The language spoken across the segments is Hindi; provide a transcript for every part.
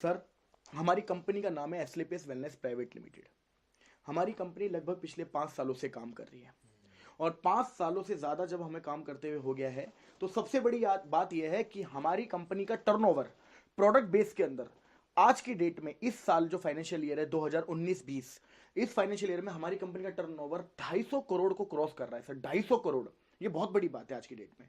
सर, हमारी कंपनी का नाम है एस्क्लेपियस वेलनेस प्राइवेट लिमिटेड। हमारी कंपनी लगभग पिछले 5 सालों से काम कर रही है और 5 सालों से ज़्यादा जब हमें काम करते हुए हो गया है तो सबसे बड़ी बात यह है कि हमारी कंपनी का टर्नओवर प्रोडक्ट बेस के अंदर आज की डेट में इस साल जो फाइनेंशियल ईयर है 2019-20, इस फाइनेंशियल ईयर में हमारी कंपनी का टर्नओवर 250 करोड़ को क्रॉस कर रहा है सर। 250 करोड़, ये बहुत बड़ी बात है आज की डेट में।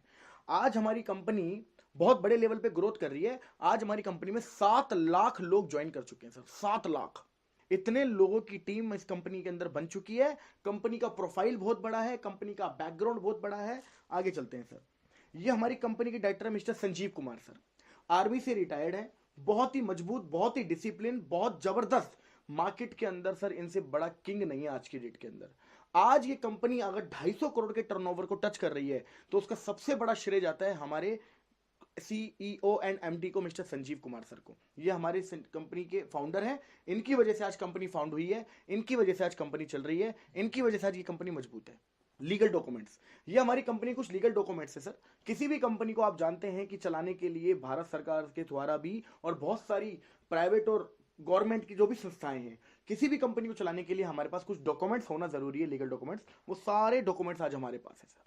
आज हमारी कंपनी बहुत बड़े लेवल पे ग्रोथ कर रही है। आज हमारी कंपनी में 7 लाख लोग ज्वाइन कर चुके हैं सर। 7 लाख, इतने लोगों की टीम इस कंपनी के अंदर बन चुकी है। कंपनी का प्रोफाइल बहुत बड़ा है, कंपनी का बैकग्राउंड बहुत बड़ा है। आगे चलते हैं सर। ये हमारी कंपनी के director mister Sanjeev Kumar sir, army से रिटायर्ड है। बहुत ही मजबूत, बहुत ही डिसिप्लिन, बहुत जबरदस्त। मार्केट के अंदर सर इनसे बड़ा किंग नहीं है आज की डेट के अंदर। आज ये कंपनी अगर 250 करोड़ के टर्नओवर को टच कर रही है तो उसका सबसे बड़ा श्रेय जाता है हमारे सीईओ एंड एमडी को, मिस्टर संजीव कुमार सर को। ये हमारे कंपनी के फाउंडर हैं। इनकी वजह से आज कंपनी फाउंड हुई है, इनकी वजह से आज कंपनी चल रही है, इनकी वजह से आज ये कंपनी मजबूत है। लीगल डॉक्यूमेंट्स, ये हमारी कंपनी कुछ लीगल डॉक्यूमेंट्स है सर। किसी भी कंपनी को आप जानते हैं कि चलाने के लिए भारत सरकार के द्वारा भी और बहुत सारी प्राइवेट और गवर्नमेंट की जो भी संस्थाएं हैं, किसी भी कंपनी को चलाने के लिए हमारे पास कुछ डॉक्यूमेंट्स होना जरूरी है, लीगल डॉक्यूमेंट्स। वो सारे डॉक्यूमेंट्स आज हमारे पास है सर।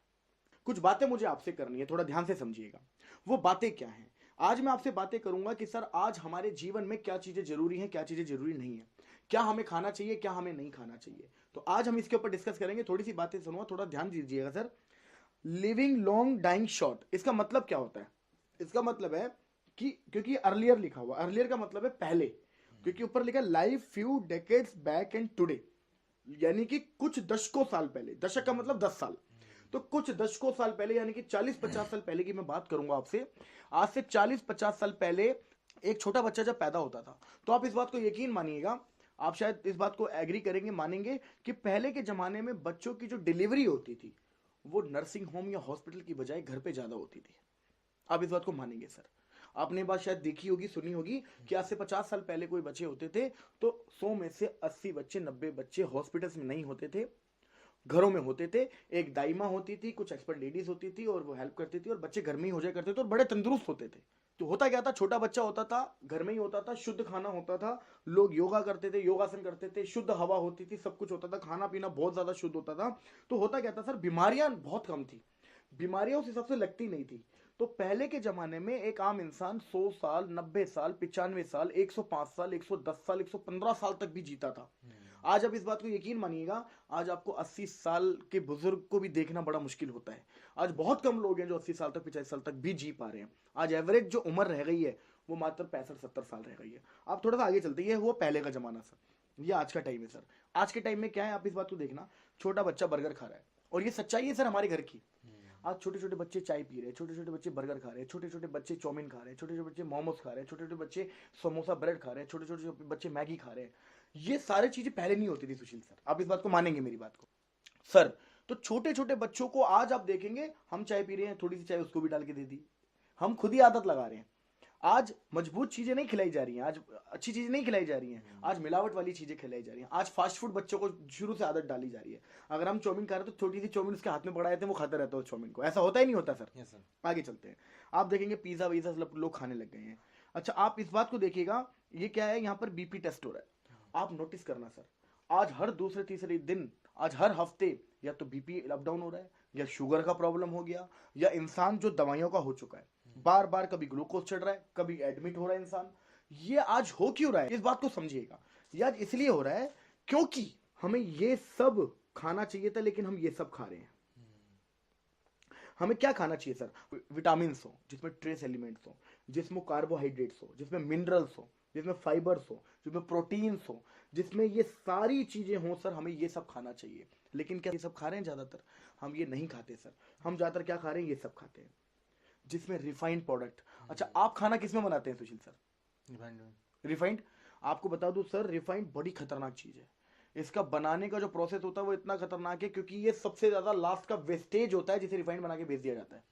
कुछ बातें मुझे आपसे करनी है, थोड़ा ध्यान से समझिएगा। वो बातें क्या हैं? आज मैं आपसे बातें करूंगा कि सर आज हमारे जीवन में क्या चीजें जरूरी हैं, क्या चीजें जरूरी नहीं है, क्या हमें खाना चाहिए, क्या हमें नहीं खाना चाहिए। तो आज हम इसके ऊपर डिस्कस करेंगे। थोड़ी सी बातें सुनो, थोड़ा ध्यान दीजिएगा sir. Living long dying short, इसका मतलब क्या होता है? इसका मतलब है कि क्योंकि अर्लियर लिखा हुआ, अर्लियर का मतलब है पहले, क्योंकि ऊपर लिखा life few decades back and today, यानी कि कुछ दशकों साल पहले। दशक का मतलब 10 साल। तो कुछ दशकों साल पहले यानी कि 40-50 साल पहले की मैं बात करूंगा आपसे। आज से 40-50 साल पहले एक छोटा बच्चा जब पैदा होता था, तो आप इस बात को यकीन मानिएगा, आप शायद इस बात को एग्री करेंगे, मानेंगे कि पहले के जमाने में बच्चों की जो डिलीवरी होती थी वो नर्सिंग होम या हॉस्पिटल की बजाय घर पे ज्यादा होती थी। आप इस बात को मानेंगे सर? आपने बात शायद देखी होगी, सुनी होगी कि आज से 50 साल पहले कोई बच्चे होते थे तो 100 में से 80 बच्चे, 90 बच्चे हॉस्पिटल्स में नहीं होते थे, घरों में होते थे। एक दाइमा होती थी, कुछ एक्सपर्ट लेडीज होती थी और वो हेल्प करती थी और बच्चे घर में ही हो जाया करते थे और बड़े तंदुरुस्त होते थे। तो होता क्या था, छोटा बच्चा होता था, घर में ही होता था, शुद्ध खाना होता था, लोग योगा करते थे, योगासन करते थे, शुद्ध हवा होती थी, सब कुछ होता था, खाना पीना बहुत ज्यादा शुद्ध होता था। तो होता क्या था सर, बीमारियां बहुत कम थी, बीमारियां उस हिसाब से लगती नहीं थी। तो पहले के जमाने में एक आम इंसान 100 साल, 90 साल, 95 साल, 105 साल, 110 साल, 115 साल तक भी जीता था। आज आप इस बात को यकीन मानिएगा, आज आपको 80 साल के बुजुर्ग को भी देखना बड़ा मुश्किल होता है। आज बहुत कम लोग हैं जो 80 साल तक, 85 साल तक भी जी पा रहे हैं। आज एवरेज जो उम्र रह गई है वो मात्र 65-70 साल रह गई है। आप थोड़ा सा आगे चलते हैं, वो पहले का जमाना सर, ये आज का टाइम है सर। आज के टाइम में क्या है, आप इस बात को देखना, छोटा बच्चा बर्गर खा रहा है और ये सच्चाई है सर हमारे घर की। आज छोटे छोटे बच्चे चाय पी रहे हैं, छोटे छोटे बच्चे बर्गर खा रहे हैं, छोटे छोटे बच्चे चाउमीन खा रहे हैं, छोटे छोटे बच्चे मोमोज खा रहे हैं, छोटे छोटे बच्चे समोसा ब्रेड खा रहे हैं, छोटे छोटे बच्चे मैगी खा रहे हैं। ये सारी चीजें पहले नहीं होती थी सुशील सर, आप इस बात को मानेंगे मेरी बात को सर। तो छोटे छोटे बच्चों को आज आप देखेंगे, हम चाय पी रहे हैं, थोड़ी सी चाय उसको भी डाल के दे दी, हम खुद ही आदत लगा रहे हैं। आज मजबूत चीजें नहीं खिलाई जा रही हैं, आज अच्छी चीजें नहीं खिलाई जा रही हैं, आज मिलावट वाली चीजें खिलाई जा रही हैं। आज फास्ट फूड बच्चों को शुरू से आदत डाली जा रही है। अगर हम चाउमीन खा रहे हैं तो छोटी सी चाउमीन उसके हाथ में पकड़ा देते हैं, वो खाता रहता है चाउमीन को। ऐसा होता ही नहीं होता सर। Yes sir. आगे चलते हैं, आप देखेंगे पिज्जा वीजा सब लोग खाने लग गए हैं। अच्छा, आप इस बात को देखिएगा, ये क्या है, यहाँ पर बीपी टेस्ट हो रहा है। आप नोटिस करना सर, आज हर दूसरे तीसरे दिन, आज हर हफ्ते या तो बीपी अप डाउन हो रहा है, या शुगर का प्रॉब्लम हो गया, या इंसान जो दवाइयों का हो चुका है, बार बार कभी ग्लूकोज चढ़ रहा है, कभी एडमिट हो रहा है इंसान। ये आज हो क्यों रहा है, इस बात को समझिएगा। ये आज इसलिए हो रहा है क्योंकि हमें ये सब खाना चाहिए था लेकिन हम ये सब खा रहे हैं। हमें क्या खाना चाहिए सर? विटामिन हो जिसमें ट्रेस एलिमेंट्स हो, जिसमें कार्बोहाइड्रेट्स हो, जिसमें मिनरल्स हो, जिसमें फाइबर्स हो, जिसमें प्रोटीन्स हो, जिसमें ये सारी चीजें हों सर, हमें ये सब खाना चाहिए। लेकिन क्या ये सब खा रहे हैं? ज्यादातर हम ये नहीं खाते सर। हम ज्यादातर क्या खा रहे हैं? ये सब खाते हैं जिसमें रिफाइंड प्रोडक्ट। अच्छा, आप खाना किसमें बनाते हैं सुशील सर? रिफाइंड। आपको बता दूं सर, रिफाइंड बड़ी खतरनाक चीज है। इसका बनाने का जो प्रोसेस होता है वो इतना खतरनाक है क्योंकि ये सबसे ज्यादा लास्ट का वेस्टेज होता है जिसे रिफाइंड बना के बेच दिया जाता है।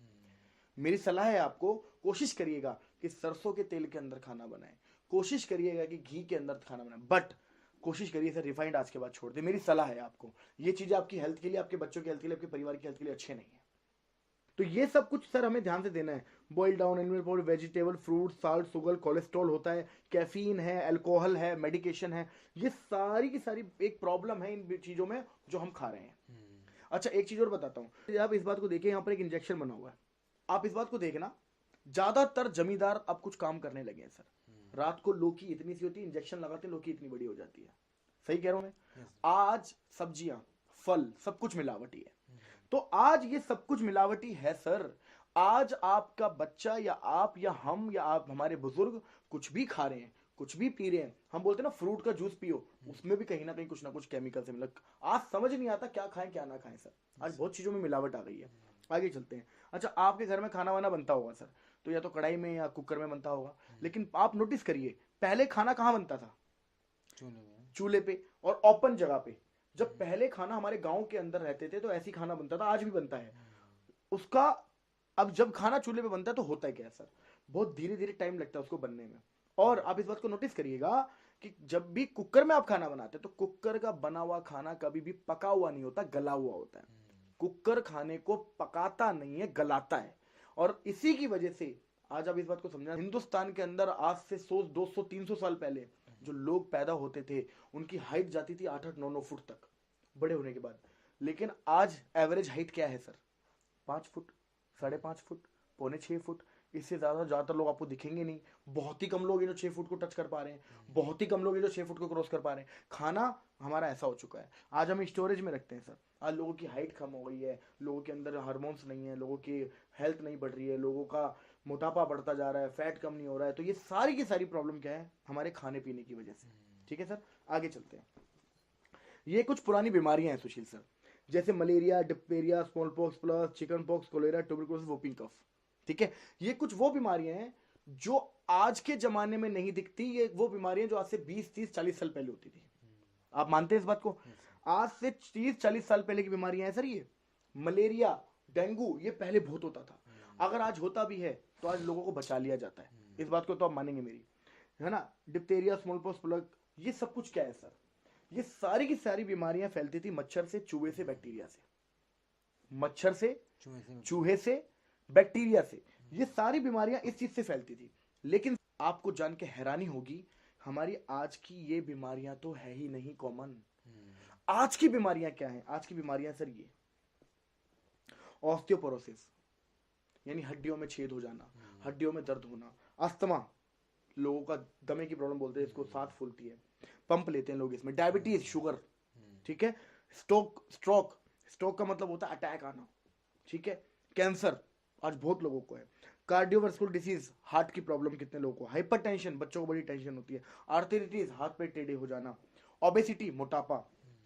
मेरी सलाह है आपको, कोशिश करिएगा कि सरसों के तेल के अंदर खाना बनाए, कोशिश करिएगा कि घी के अंदर खाना बनाए, बट कोशिश करिए सर रिफाइंड आज के बाद छोड़ दे। मेरी सलाह है आपको, ये चीजें आपकी हेल्थ के लिए, आपके बच्चों की हेल्थ के लिए, आपके परिवार की हेल्थ के लिए अच्छे नहीं है। तो ये सब कुछ सर हमें ध्यान से देना है। Boil down animal powder, vegetable, fruit, salt, sugar, cholesterol होता है, कैफीन है, अल्कोहल है, मेडिकेशन है। ये सारी की सारी एक प्रॉब्लम है इन चीजों में जो हम खा रहे हैं। अच्छा एक चीज और बताता हूँ, आप इस बात को देखिए, यहाँ पर एक इंजेक्शन बना हुआ है, आप इस बात को देखना, ज्यादातर जमींदार अब कुछ काम करने लगे हैं सर। रात को लौकी इतनी सी होती है, इंजेक्शन लगाते लौकी इतनी बड़ी हो जाती है। सही कह रहा हूं मैं? आज सब्जियां, फल, सब कुछ मिलावटी है। तो आज ये सब कुछ मिलावटी है सर। आज आपका बच्चा या आप या हम या आप हमारे बुजुर्ग कुछ भी खा रहे हैं, कुछ भी पी रहे हैं, हम बोलते हैं ना फ्रूट का जूस पियो, उसमें भी कहीं ना कुछ केमिकल से मिला। आज समझ नहीं आता क्या खाएं क्या ना खाएं सर। आज बहुत चीजों में मिलावट आ गई है। आगे चलते हैं। अच्छा आपके घर में खाना वाना बनता होगा सर, तो या तो कढ़ाई में या कुकर में बनता होगा, लेकिन आप नोटिस करिए पहले खाना कहाँ बनता था? चूल्हे पे और ओपन जगह पे। जब पहले खाना हमारे गांव के अंदर रहते थे तो ऐसी खाना बनता था, आज भी बनता है उसका। अब जब खाना चूल्हे पे बनता है तो होता है क्या सर, बहुत धीरे धीरे टाइम लगता है उसको बनने में। और आप इस बात को नोटिस करिएगा कि जब भी कुकर में आप खाना बनाते हैं तो कुकर का बना हुआ खाना कभी भी पका हुआ नहीं होता, गला हुआ होता है। कुकर खाने को पकाता नहीं है, गलाता है। और इसी की वजह से आज आप इस बात को समझना, हिंदुस्तान के अंदर आज से 100 200 300 साल पहले जो लोग पैदा होते थे उनकी हाइट जाती थी 8-8 9-9 फुट तक बड़े होने के बाद। लेकिन आज एवरेज हाइट क्या है सर? 5 foot, 5.5 foot, 5.25 foot. इससे ज्यादातर लोग आपको दिखेंगे नहीं। बहुत ही कम लोग हैं जो 6 फुट को टच कर पा रहे हैं, बहुत ही कम लोग हैं जो 6 फुट को क्रॉस कर पा रहे हैं। खाना हमारा ऐसा हो चुका है, आज हम स्टोरेज में रखते हैं सर। आज लोगों की हाइट कम हो गई है, लोगों के अंदर हार्मोन्स नहीं है, लोगों की हेल्थ नहीं बढ़ रही है, लोगों का मोटापा बढ़ता जा रहा है, फैट कम नहीं हो रहा है। तो ये सारी की सारी प्रॉब्लम क्या है? हमारे खाने पीने की वजह से। ठीक है सर, आगे चलते हैं। ये कुछ पुरानी बीमारियां हैं सुशील सर, जैसे malaria, diphtheria, small pox plus, chicken pox, cholera, tuberculosis, whooping cough. ठीक है, ये कुछ वो बीमारियां हैं जो आज के जमाने में नहीं दिखती। ये वो बीमारियां जो आज से 20-30-40 साल पहले होती थी। आप मानते हैं इस बात को? आज से 30-40 साल पहले की बीमारियां हैं सर। ये मलेरिया, डेंगू, ये पहले बहुत होता था। अगर आज होता भी है तो आज लोगों को बचा लिया जाता है। इस बात को तो आप मानेंगे मेरी, है ना? डिप्थीरिया, स्मॉल पॉक्स, प्लग, ये सब कुछ क्या है सर? ये सारी की सारी बीमारियां फैलती थी मच्छर से, चूहे से, बैक्टीरिया से। मच्छर से, चूहे से, बैक्टीरिया से। ये सारी बीमारियां इस चीज से फैलती थी। लेकिन आपको जान के हैरानी होगी, हमारी आज की ये बीमारियां तो है ही नहीं कॉमन। आज की बीमारियां क्या हैं? आज की बीमारियां सर ये ऑस्टियोपोरोसिस, यानी हड्डियों में छेद हो जाना, हड्डियों में दर्द होना, अस्थमा, लोगों का दमे की प्रॉब्लम बोलते हैं इसको, सांस फूलती है, पंप लेते हैं लोग इसमें, डायबिटीज, शुगर, ठीक है, स्ट्रोक का मतलब होता है अटैक आना, ठीक है, कैंसर आज बहुत लोगों को है, कार्डियोवास्कुलर डिसीज, हार्ट की प्रॉब्लम कितने लोगों को, हाइपरटेंशन, बच्चों को बड़ी टेंशन होती है, आर्थराइटिस, हाथ पैर टेढ़े हो जाना, ओबेसिटी, मोटापा,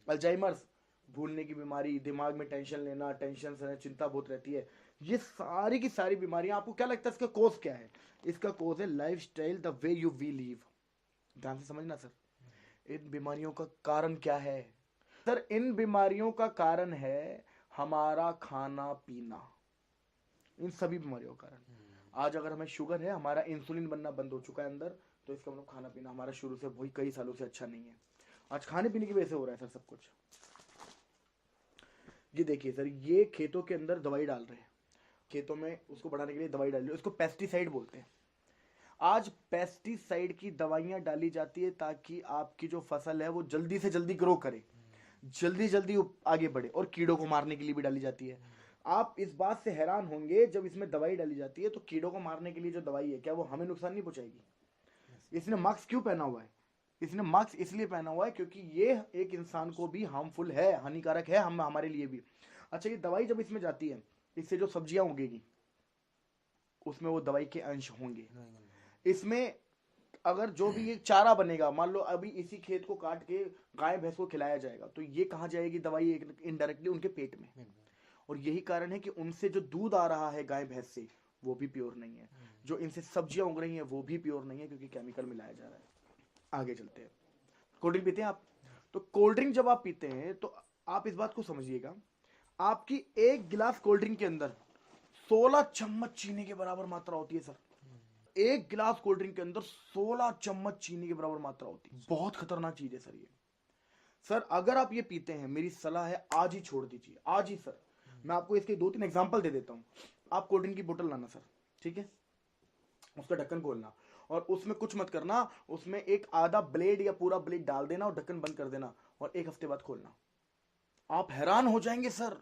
अल्जाइमर्स, भूलने की बीमारी, दिमाग में टेंशन लेना, टेंशन से चिंता बहुत रहती है। ये सारी की सारी बीमारियां, आपको क्या लगता है इसका कोज क्या है? इसका कोज है lifestyle, the way you we live. ध्यान से समझना सर, इन बीमारियों का कारण क्या है सर? इन बीमारियों का कारण है हमारा खाना पीना। इन सभी बीमारियों का कारण आज अगर हमें शुगर है, हमारा इंसुलिन बनना बंद हो चुका है अंदर, तो इसका मतलब खाना पीना हमारा शुरू से वही कई सालों से अच्छा नहीं है। आज खाने पीने की वजह से हो रहा है सर सब कुछ। ये देखिए सर, ये खेतों के अंदर दवाई डाल रहे हैं, खेतों में उसको बढ़ाने के लिए दवाई डाल रहे हैं, उसको पेस्टिसाइड बोलते हैं। आज पेस्टिसाइड की दवाइयां डाली जाती है ताकि आपकी जो फसल है वो जल्दी से जल्दी ग्रो करे, जल्दी जल्दी आगे बढ़े, और कीड़ों को मारने के लिए भी डाली जाती है। आप इस बात से हैरान होंगे, जब इसमें दवाई डाली जाती है तो कीड़ों को मारने के लिए जो दवाई है, क्या वो हमें नुकसान नहीं पहुंचाएगी? इसने मास्क क्यों पहना हुआ है? इसने मास्क इसलिए पहना हुआ है क्योंकि ये एक इंसान को भी हार्मफुल है, हानिकारक है, हम हमारे लिए भी। अच्छा, ये दवाई जब इसमें जाती है, इससे जो सब्जियां उगेगी उसमें वो दवाई के अंश होंगे। इसमें अगर जो भी ये चारा बनेगा, मान लो अभी इसी खेत को काट के गाय भैंस को खिलाया जाएगा, तो ये कहाँ जाएगी दवाई? इनडायरेक्टली उनके पेट में। और यही कारण है कि उनसे जो दूध आ रहा है गाय भैंस से, वो भी प्योर नहीं है। जो इनसे सब्जियां उग रही हैं वो भी प्योर नहीं है, क्योंकि केमिकल मिलाया जा रहा है। आगे चलते हैं। कोल्ड ड्रिंक पीते हैं आप? तो कोल्ड ड्रिंक जब आप पीते हैं तो आप इस बात को समझिएगा, आपकी एक गिलास कोल्ड ड्रिंक के अंदर 16 चम्मच चीनी के बराबर मात्रा होती है सर। एक गिलास कोल्ड ड्रिंक के अंदर 16 चम्मच चीनी के बराबर मात्रा होती है। बहुत खतरनाक चीज है सर ये। सर अगर आप ये पीते हैं, मेरी सलाह है आज ही छोड़ दीजिए, आज ही सर। मैं आपको इसके 2-3 एग्जांपल दे देता हूं। आप कोल्ड ड्रिंक की बोतल लाना सर, ठीक है, उसका ढक्कन खोलना और उसमें कुछ मत करना, उसमें एक आधा ब्लेड या पूरा ब्लेड डाल देना और ढक्कन बंद कर देना और 1 हफ्ते बाद खोलना। आप हैरान हो जाएंगे सर,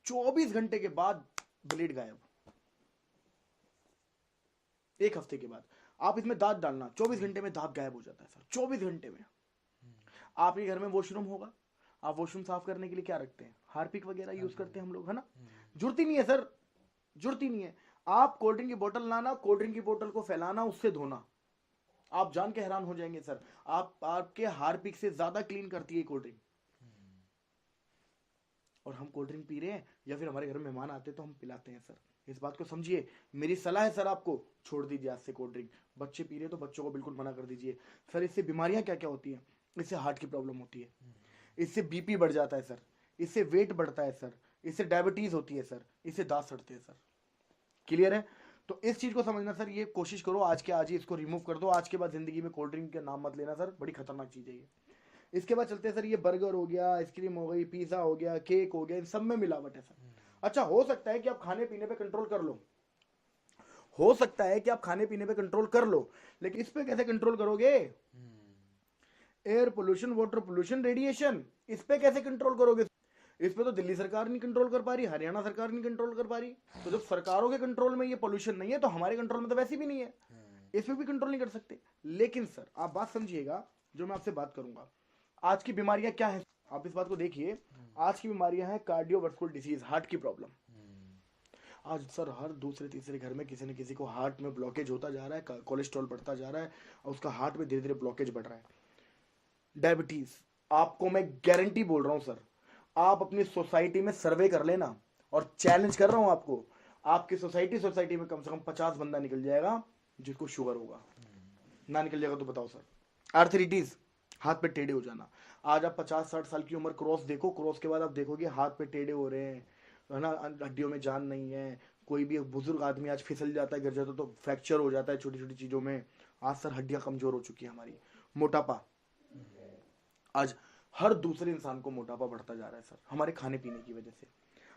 24 घंटे के बाद ब्लेड गायब। 1 हफ्ते के बाद आप इसमें दांत डालना, 24 घंटे में दांत गायब हो जाता है सर, 24 घंटे में। आपके घर में वॉशरूम होगा, आप वॉशरूम साफ करने के लिए क्या रखते हैं, हार्पिक वगैरह यूज करते हैं हम लोग, है ना। जरूरत ही नहीं है सर, जरूरत ही नहीं है। आप कोल्ड ड्रिंक की बोतल लाना, कोल्ड ड्रिंक की बोतल को फैलाना, उससे धोना, आप जान के हैरान हो जाएंगे सर, आपके हार्पिक से ज्यादा क्लीन करती है कोल्ड ड्रिंक। और हम कोल्ड ड्रिंक पी रहे हैं या फिर हमारे घर में मेहमान आते हैं तो हम पिलाते हैं सर, इस बात को समझिए। मेरी सलाह है सर आपको, छोड़ दीजिए आज से कोल्ड ड्रिंक। बच्चे पी रहे हैं तो बच्चों को बिल्कुल मना कर दीजिए सर। इससे बीमारियां क्या क्या होती हैं, इससे हार्ट की प्रॉब्लम होती है, इससे बीपी बढ़ जाता है सर, इससे वेट बढ़ता है सर, इससे डायबिटीज होती है सर, इससे दांत सड़ते हैं सर। क्लियर है। तो इस चीज को समझना सर, ये कोशिश करो आज के आज ही इसको रिमूव कर दो। आज के बाद जिंदगी में कोल्ड ड्रिंक का नाम मत लेना सर, बड़ी खतरनाक चीज है ये। इसके बाद चलते हैं सर, ये बर्गर हो गया, आइसक्रीम हो गई, पिज्जा हो गया, केक हो गया, इन सब में मिलावट है सर। अच्छा, हो सकता है कि आप खाने पीने पे कंट्रोल कर लो, हो सकता है कि आप खाने पीने पे कंट्रोल कर लो, लेकिन इस पे कैसे कंट्रोल करोगे? Air pollution, water pollution, radiation, इस पे कैसे कंट्रोल करोगे? इस पे तो दिल्ली सरकार नहीं कंट्रोल कर पा रही, हरियाणा सरकार नहीं कंट्रोल कर पा रही। तो जब सरकारों के कंट्रोल में ये पोल्यूशन नहीं है तो हमारे कंट्रोल में तो वैसे भी नहीं है, इस पे भी कंट्रोल नहीं कर सकते। लेकिन सर आप बात समझिएगा, जो मैं आपसे बात करूंगा, आज की बीमारियां क्या है, आप इस बात को देखिए। आज की बीमारियां हैं कार्डियोवास्कुलर डिसीज, हार्ट की प्रॉब्लम। आज सर हर दूसरे तीसरे घर में किसी न किसी को हार्ट में ब्लॉकेज होता जा रहा है, कोलेस्ट्रॉल बढ़ता जा रहा है और उसका हार्ट में धीरे धीरे ब्लॉकेज बढ़ रहा है। डायबिटीज, आपको मैं गारंटी बोल रहा हूं सर, आप अपनी सोसाइटी में सर्वे कर लेना और चैलेंज कर रहा हूं आपको, आपकी सोसाइटी में कम से कम 50 बंदा निकल जाएगा जिसको शुगर होगा। ना निकल जाएगा तो बताओ सर। आर्थराइटिस, हाथ पे टेढ़े हो जाना। आज आप 50-60 साल की उम्र क्रॉस देखो, क्रॉस के बाद आप देखोगे हाथ पे टेढ़े हो रहे हैं, है ना, हड्डियों में जान नहीं है। कोई भी बुजुर्ग आदमी आज फिसल जाता है, गिर जाता है तो फ्रैक्चर हो जाता है छोटी छोटी चीजों में। आज सर हड्डियां कमजोर हो चुकी है हमारी। मोटापा, आज हर दूसरे इंसान को मोटापा बढ़ता जा रहा है सर, हमारे खाने पीने की वजह से।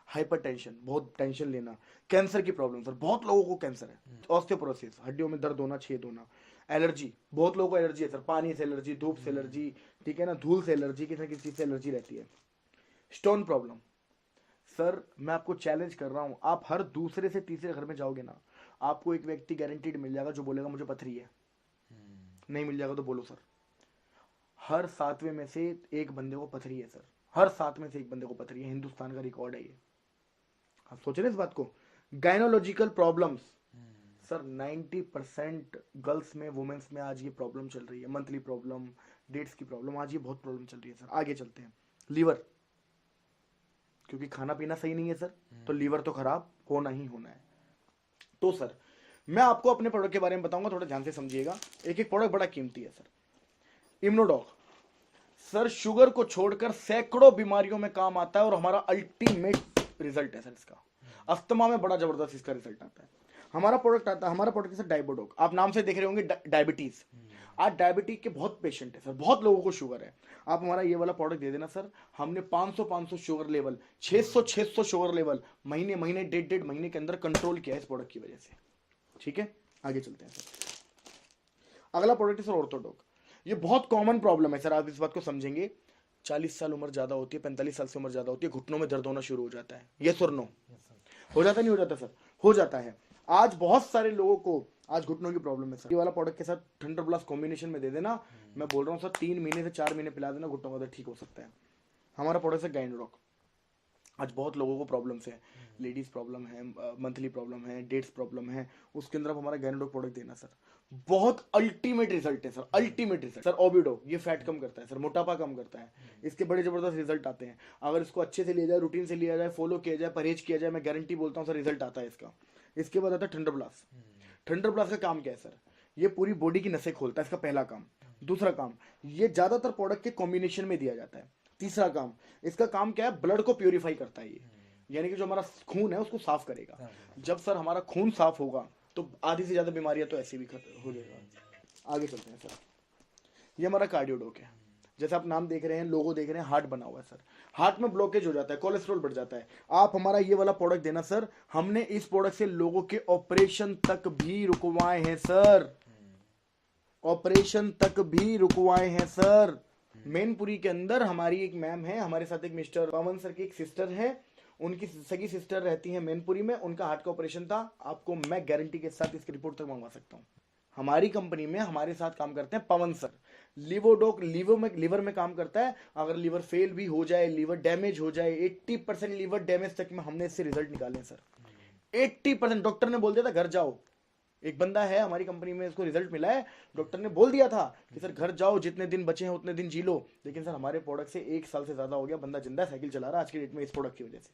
हाइपरटेंशन, बहुत टेंशन लेना। कैंसर की प्रॉब्लम सर, बहुत लोगों को कैंसर है। ऑस्टियोपोरोसिस, हड्डियों में दर्द होना, छेद होना। एलर्जी, बहुत लोगों को एलर्जी है सर, पानी से एलर्जी, धूप से एलर्जी, ठीक है ना, धूल से एलर्जी, किसी न किसी चीज से एलर्जी रहती है। स्टोन प्रॉब्लम, सर मैं आपको चैलेंज कर रहा हूं, आप हर दूसरे से तीसरे घर में जाओगे ना, आपको एक व्यक्ति गारंटीड मिल जाएगा जो बोलेगा मुझे पथरी है। नहीं मिल जाएगा तो बोलो सर। हर 7वें में से एक बंदे को पथरी है सर, हर 7 में से एक बंदे को पथरी है, हिंदुस्तान का रिकॉर्ड है ये। आप सोच रहे हैं इस बात को। गायनोलॉजिकल प्रॉब्लम्स, सर 90% गर्ल्स में, वुमेन्स में आज ये प्रॉब्लम चल रही है। मंथली प्रॉब्लम, डेट्स की प्रॉब्लम, आज ये बहुत प्रॉब्लम चल रही है सर। आगे चलते हैं। लीवर, क्योंकि खाना पीना सही नहीं है सर, तो लीवर तो खराब होना ही होना है। तो सर मैं आपको अपने प्रोडक्ट के बारे में बताऊंगा, थोड़ा ध्यान से समझिएगा। एक एक प्रोडक्ट बड़ा कीमती है सर। इम्यूनोडॉग, सर शुगर को छोड़कर सैकड़ों बीमारियों में काम आता है और हमारा अल्टीमेट रिजल्ट है सर इसका। अस्थमा में बड़ा जबरदस्त इसका रिजल्ट आता है। हमारा प्रोडक्ट आता है, हमारा प्रोडक्ट है डाइबोडोक। आप नाम से देख रहे होंगे डायबिटीज। आज डायबिटीज के बहुत पेशेंट है सर, बहुत लोगों को शुगर है। आप हमारा ये वाला प्रोडक्ट दे देना सर, हमने 500 शुगर लेवल, 600 शुगर लेवल महीने 1.5 महीने के अंदर कंट्रोल किया है इस प्रोडक्ट की वजह से। ठीक है, आगे चलते हैं सर। अगला प्रोडक्ट है सर ऑर्थोडॉक। ये बहुत कॉमन प्रॉब्लम है सर, आप इस बात को समझेंगे। 40 साल उम्र ज्यादा होती है, 45 साल से उम्र ज्यादा होती है, घुटनों में दर्द होना शुरू हो जाता है। यस और नो? हो जाता नहीं हो जाता सर? हो जाता है। आज बहुत सारे लोगों को आज घुटनों की प्रॉब्लम है सर। ये वाला प्रोडक्ट के साथ थंडर ब्लास्ट कॉम्बिनेशन में दे देना, मैं बोल रहा हूँ सर 3 महीने से 4 महीने पिला देना, घुटनों का दर्द ठीक हो सकता है। हमारा प्रोडक्ट है गाइनोडॉक। आज बहुत लोगों को प्रॉब्लम्स है, लेडीज प्रॉब्लम है, मंथली प्रॉब्लम है, डेट्स प्रॉब्लम है, उसके अंदर आप हमारा गाइनोडॉक प्रोडक्ट देना सर, बहुत अल्टीमेट रिजल्ट है सर, अल्टीमेट रिजल्ट। सर ओबिडो, ये फैट कम करता है सर, मोटापा कम करता है, इसके बड़े जबरदस्त रिजल्ट आते हैं। अगर इसको अच्छे से लिया जाए, रूटीन से लिया जाए, फॉलो किया जाए, परहेज किया जाए, मैं गारंटी बोलता हूँ सर रिजल्ट आता है इसका। इसके बाद आता है थंडर ब्लास्ट। थंडर ब्लास्ट का काम क्या है सर? ये पूरी बॉडी की नसें खोलता है, इसका पहला काम। दूसरा काम, ये ज्यादातर प्रोडक्ट के कॉम्बिनेशन में दिया जाता है। तीसरा काम, इसका काम क्या है? ब्लड को प्यूरिफाई करता है ये, यानी कि जो हमारा खून है उसको साफ करेगा। जब सर हमारा खून साफ होगा तो आधी से ज्यादा बीमारियां तो ऐसी भी खत्म हो जाएगा। आगे चलते हैं सर। ये हमारा कार्डियोडॉक है। जैसे आप नाम देख रहे हैं, लोगो देख रहे हैं, हार्ट बना हुआ है सर। हार्ट में ब्लॉकेज हो जाता है, कोलेस्ट्रॉल बढ़ जाता है। आप हमारा ये वाला प्रोडक्ट देना सर, हमने इस प्रोडक्ट से लोगों के ऑपरेशन तक भी रुकवाए हैं सर, ऑपरेशन तक भी रुकवाए हैं सर। मैनपुरी के अंदर हमारी एक मैम है, हमारे साथ एक मिस्टर पवन सर की एक सिस्टर है, उनकी सगी सिस्टर रहती है मैनपुरी में, उनका हार्ट का ऑपरेशन था। आपको मैं गारंटी के साथ इसकी रिपोर्ट तक मंगवा सकता हूँ। हमारी कंपनी में हमारे साथ काम करते हैं पवन सर। लिवोडोक लीवर में काम करता है। अगर लीवर फेल भी हो जाए, लीवर डैमेज हो जाए, 80% लीवर डैमेज तक में हमने इससे रिजल्ट निकाले सर। 80% डॉक्टर ने बोल दिया था घर जाओ। एक बंदा है हमारी कंपनी में, इसको रिजल्ट मिला है, डॉक्टर ने बोल दिया था कि सर घर जाओ, जितने दिन बचे हैं उतने दिन जी लो। लेकिन सर हमारे प्रोडक्ट से 1 साल से ज्यादा हो गया, बंदा जिंदा साइकिल चला रहा है आज की डेट में, इस प्रोडक्ट की वजह से